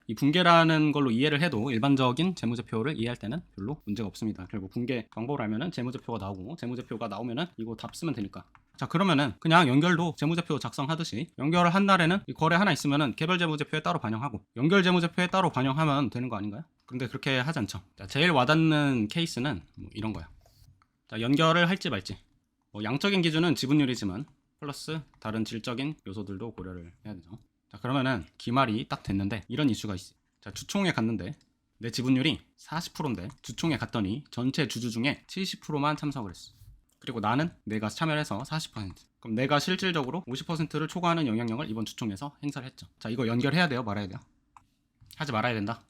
이 붕괴라는 걸로 이해를 해도 일반적인 재무제표를 이해할 때는 별로 문제가 없습니다. 결국 붕괴 방법을 알면은 재무제표가 나오고 재무제표가 나오면은 이거 답 쓰면 되니까. 자, 그러면은 그냥 연결도 재무제표 작성하듯이 연결을 한 날에는 이 거래 하나 있으면은 개별 재무제표에 따로 반영하고 연결 재무제표에 따로 반영하면 되는 거 아닌가요? 근데 그렇게 하지 않죠. 자, 제일 와닿는 케이스는 뭐 이런 거야. 자, 연결을 할지 말지. 뭐 양적인 기준은 지분율이지만 플러스 다른 질적인 요소들도 고려를 해야 되죠. 자, 그러면은 기말이 딱 됐는데 이런 이슈가 있어. 자, 주총에 갔는데 내 지분율이 40%인데 주총에 갔더니 전체 주주 중에 70%만 참석을 했어. 그리고 나는 내가 참여를 해서 40%. 그럼 내가 실질적으로 50%를 초과하는 영향력을 이번 주총에서 행사를 했죠. 자, 이거 연결해야 돼요? 말아야 돼요? 하지 말아야 된다.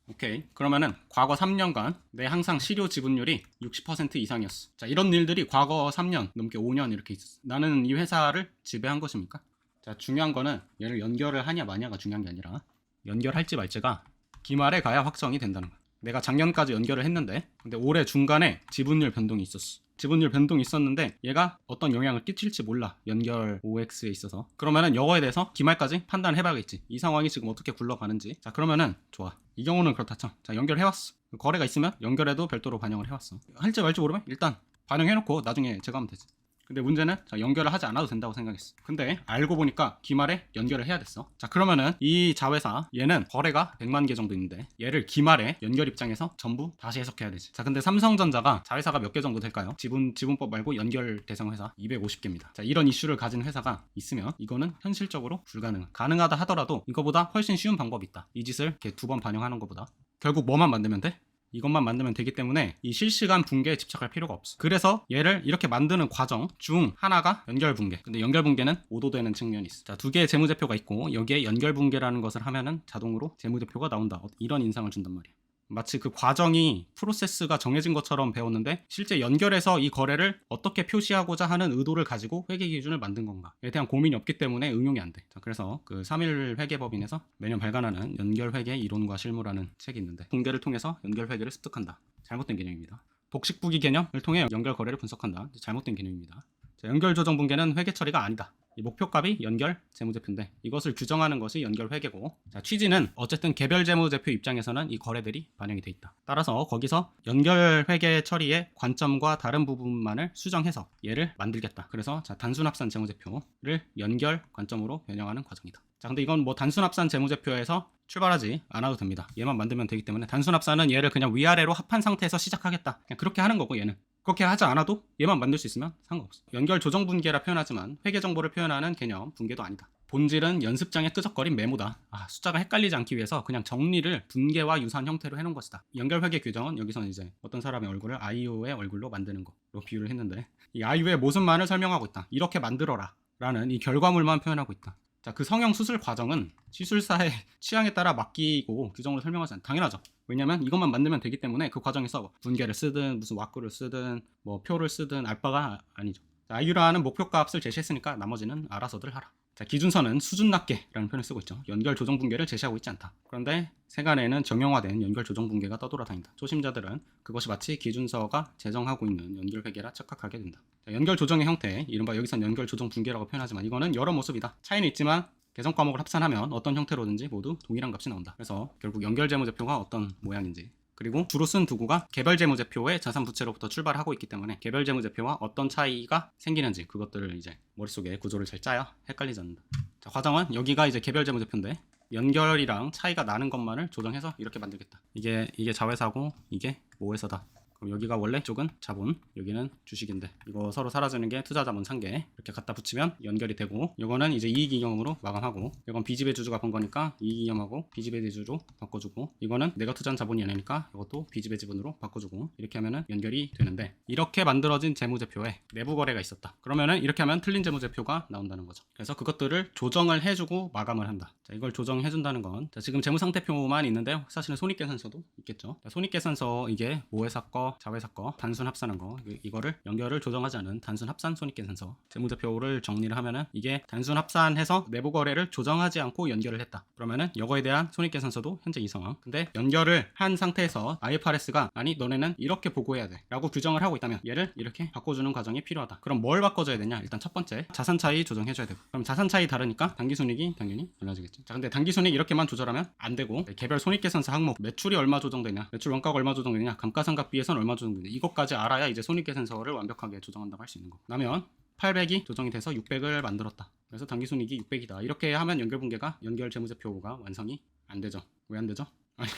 오케이. 그러면은 과거 3년간 내 항상 실효 지분율이 60% 이상이었어. 자, 이런 일들이 과거 3년, 넘게 5년 이렇게 있었어. 나는 이 회사를 지배한 것입니까? 자, 중요한 거는 얘를 연결을 하냐 마냐가 중요한 게 아니라 연결할지 말지가 기말에 가야 확정이 된다는 거야. 내가 작년까지 연결을 했는데 근데 올해 중간에 지분율 변동이 있었어. 지분율 변동이 있었는데 얘가 어떤 영향을 끼칠지 몰라. 연결 OX에 있어서. 그러면은 이거에 대해서 기말까지 판단을 해봐야겠지. 이 상황이 지금 어떻게 굴러가는지. 자, 그러면은 좋아. 이 경우는 그렇다 쳐. 자, 연결해왔어. 거래가 있으면 연결해도 별도로 반영을 해왔어. 할지 말지 모르면 일단 반영해놓고 나중에 제거하면 되지. 근데 문제는 자, 연결을 하지 않아도 된다고 생각했어. 근데 알고 보니까 기말에 연결을 해야 됐어. 자, 그러면은 이 자회사 얘는 거래가 100만 개 정도 있는데 얘를 기말에 연결 입장에서 전부 다시 해석해야 되지. 자, 근데 삼성전자가 자회사가 몇 개 정도 될까요? 지분법 말고 연결 대상 회사 250개입니다. 자, 이런 이슈를 가진 회사가 있으면 이거는 현실적으로 불가능. 가능하다 하더라도 이거보다 훨씬 쉬운 방법이 있다. 이 짓을 이렇게 2번 반영하는 것보다 결국 뭐만 만들면 돼? 이것만 만들면 되기 때문에 이 실시간 붕괴에 집착할 필요가 없어. 그래서 얘를 이렇게 만드는 과정 중 하나가 연결 붕괴. 근데 연결 붕괴는 오도되는 측면이 있어. 자, 두 개의 재무제표가 있고 여기에 연결 붕괴라는 것을 하면은 자동으로 재무제표가 나온다. 이런 인상을 준단 말이야. 마치 그 과정이 프로세스가 정해진 것처럼 배웠는데 실제 연결해서 이 거래를 어떻게 표시하고자 하는 의도를 가지고 회계 기준을 만든 건가에 대한 고민이 없기 때문에 응용이 안 돼. 자, 그래서 그 3일 회계법인에서 매년 발간하는 연결회계 이론과 실무라는 책이 있는데 붕괴를 통해서 연결회계를 습득한다. 잘못된 개념입니다. 복식부기 개념을 통해 연결 거래를 분석한다. 잘못된 개념입니다. 자, 연결 조정 붕괴는 회계 처리가 아니다. 이 목표값이 연결 재무제표인데 이것을 규정하는 것이 연결 회계고, 자, 취지는 어쨌든 개별 재무제표 입장에서는 이 거래들이 반영이 돼 있다. 따라서 거기서 연결 회계 처리의 관점과 다른 부분만을 수정해서 얘를 만들겠다. 그래서 자, 단순 합산 재무제표를 연결 관점으로 변형하는 과정이다. 자, 근데 이건 뭐 단순 합산 재무제표에서 출발하지 않아도 됩니다. 얘만 만들면 되기 때문에 단순 합산은 얘를 그냥 위아래로 합한 상태에서 시작하겠다. 그냥 그렇게 하는 거고 얘는. 그렇게 하지 않아도 얘만 만들 수 있으면 상관없어. 연결 조정 분계라 표현하지만 회계 정보를 표현하는 개념 분계도 아니다. 본질은 연습장의 끄적거린 메모다. 숫자가 헷갈리지 않기 위해서 그냥 정리를 분계와 유사한 형태로 해놓은 것이다. 연결 회계 규정은 여기서는 이제 어떤 사람의 얼굴을 아이유의 얼굴로 만드는 거로 비유를 했는데 이 아이유의 모습만을 설명하고 있다. 이렇게 만들어라 라는 이 결과물만 표현하고 있다. 자, 그 성형 수술 과정은 시술사의 취향에 따라 맡기고 규정으로 설명하지 않다. 당연하죠. 왜냐면 이것만 만들면 되기 때문에 그 과정에서 분계를 쓰든 무슨 와꾸를 쓰든 뭐 표를 쓰든 알 바가 아니죠. 자, 아이유라는 목표값을 제시했으니까 나머지는 알아서들 하라. 자, 기준선은 수준 낮게라는 표현을 쓰고 있죠. 연결 조정 붕괴를 제시하고 있지 않다. 그런데 세간에는 정형화된 연결 조정 붕괴가 떠돌아다닌다. 초심자들은 그것이 마치 기준서가 제정하고 있는 연결 회계라 착각하게 된다. 자, 연결 조정의 형태, 이른바 여기선 연결 조정 붕괴라고 표현하지만 이거는 여러 모습이다. 차이는 있지만 계정 과목을 합산하면 어떤 형태로든지 모두 동일한 값이 나온다. 그래서 결국 연결 재무제표가 어떤 모양인지, 그리고 주로 쓴 도구가 개별 재무제표의 자산 부채로부터 출발하고 있기 때문에 개별 재무제표와 어떤 차이가 생기는지 그것들을 이제 머릿속에 구조를 잘 짜야 헷갈리지 않는다. 자, 과정은 여기가 이제 개별 재무제표인데 연결이랑 차이가 나는 것만을 조정해서 이렇게 만들겠다. 이게 자회사고 이게 모회사다. 그럼 여기가 원래 쪽은 자본, 여기는 주식인데 이거 서로 사라지는 게 투자자본 상계 이렇게 갖다 붙이면 연결이 되고, 이거는 이제 이익이념으로 마감하고, 이건 비지배 주주가 번 거니까 이익이념하고 비지배 지주로 바꿔주고, 이거는 내가 투자한 자본이 아니니까 이것도 비지배 지분으로 바꿔주고, 이렇게 하면은 연결이 되는데 이렇게 만들어진 재무제표에 내부 거래가 있었다. 그러면은 이렇게 하면 틀린 재무제표가 나온다는 거죠. 그래서 그것들을 조정을 해주고 마감을 한다. 자, 이걸 조정해준다는 건 자, 지금 재무상태표만 있는데요. 사실은 손익계산서도 있겠죠. 자, 손익계산서 이게 모회사 거 자회사 거 단순 합산한 거 이거를 연결을 조정하지 않은 단순 합산 손익계산서 재무제표를 정리를 하면은 이게 단순 합산해서 내부 거래를 조정하지 않고 연결을 했다. 그러면은 이거에 대한 손익계산서도 현재 이 상황. 근데 연결을 한 상태에서 IFRS가 아니 너네는 이렇게 보고해야 돼 라고 규정을 하고 있다면 얘를 이렇게 바꿔주는 과정이 필요하다. 그럼 뭘 바꿔줘야 되냐? 일단 첫 번째 자산 차이 조정해줘야 되고, 그럼 자산 차이 다르니까 단기순이익이 당연히 달라지겠죠. 자, 근데 단기순이익 이렇게만 조절하면 안 되고 개별 손익계산서 항목 매출이 얼마 조정되냐, 매출 원가가 얼마 조정되냐, 감가상각비에서는 얼마 조정되냐, 이것까지 알아야 이제 손익계산서를 완벽하게 조정한다고 할 수 있는 거. 그러면 800이 조정이 돼서 600을 만들었다. 그래서 단기순이익이 600이다. 이렇게 하면 연결분계가 연결 재무제표가 완성이 안 되죠. 왜 안 되죠? 아니,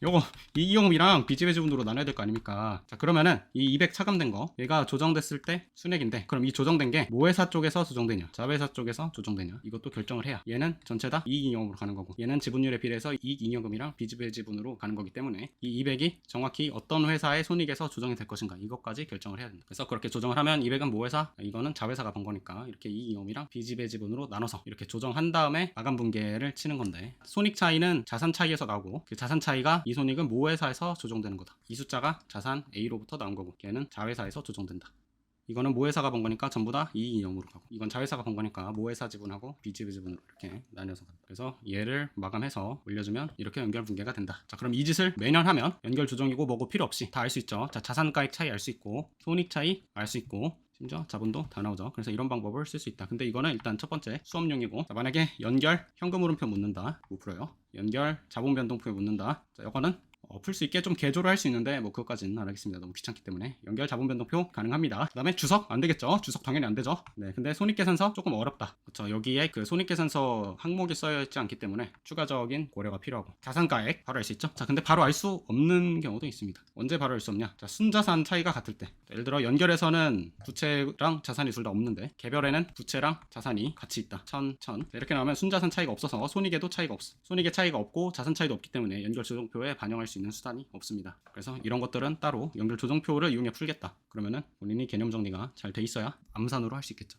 요거 이익영업이랑 비지배지분으로 나눠야 될 거 아닙니까? 자, 그러면은 이 200 차감된 거 얘가 조정됐을 때 순액인데, 그럼 이 조정된 게 모회사 쪽에서 조정되냐 자회사 쪽에서 조정되냐 이것도 결정을 해야 얘는 전체 다 이익잉여금으로 가는 거고, 얘는 지분율에 비례해서 이익잉여금이랑 비지배지분으로 가는 거기 때문에 이 200이 정확히 어떤 회사의 손익에서 조정이 될 것인가 이것까지 결정을 해야 된다. 그래서 그렇게 조정을 하면 200은 모회사, 이거는 자회사가 번 거니까 이렇게 이익잉여금이랑 비지배지분으로 나눠서 이렇게 조정한 다음에 마감분계를 치는 건데, 손익 차이는 자산 차이에서 나오고 그 자산 차이가 이 손익은 모회사에서 조정되는 거다. 이 숫자가 자산 A로부터 나온 거고 걔는 자회사에서 조정된다. 이거는 모회사가 번 거니까 전부 다 이익잉여금으로 가고, 이건 자회사가 번 거니까 모회사 지분하고 비지배지분으로 이렇게 나뉘어서 간다. 그래서 얘를 마감해서 올려주면 이렇게 연결 분계가 된다. 자, 그럼 이 짓을 매년 하면 연결 조정이고 뭐고 필요 없이 다 알 수 있죠. 자, 자산가액 차이 알 수 있고 손익 차이 알 수 있고 심지어 자본도 다 나오죠. 그래서 이런 방법을 쓸 수 있다. 근데 이거는 일단 첫 번째 수업용이고, 자, 만약에 연결 현금흐름표 묻는다 5%요. 연결 자본변동표 묻는다. 자, 이거는 풀 수 있게 좀 개조를 할 수 있는데 뭐 그것까지는 안 하겠습니다. 너무 귀찮기 때문에. 연결 자본변동표 가능합니다. 그 다음에 주석 안 되겠죠. 주석 당연히 안 되죠. 네, 근데 손익계산서 조금 어렵다. 그렇죠. 여기에 그 손익계산서 항목이 써여 있지 않기 때문에 추가적인 고려가 필요하고, 자산가액 바로 알 수 있죠. 자, 근데 바로 알 수 없는 경우도 있습니다. 언제 바로 알 수 없냐? 자, 순자산 차이가 같을 때. 예를 들어 연결에서는 부채랑 자산이 둘 다 없는데 개별에는 부채랑 자산이 같이 있다. 1000 이렇게 나오면 순자산 차이가 없어서 손익에도 차이가 없어. 손익의 차이가 없고 자산 차이도 없기 때문에 연결 조정표에 반영할 수 있는 수단이 없습니다. 그래서 이런 것들은 따로 연결 조정표를 이용해 풀겠다. 그러면은 본인이 개념 정리가 잘 돼 있어야 암산으로 할 수 있겠죠.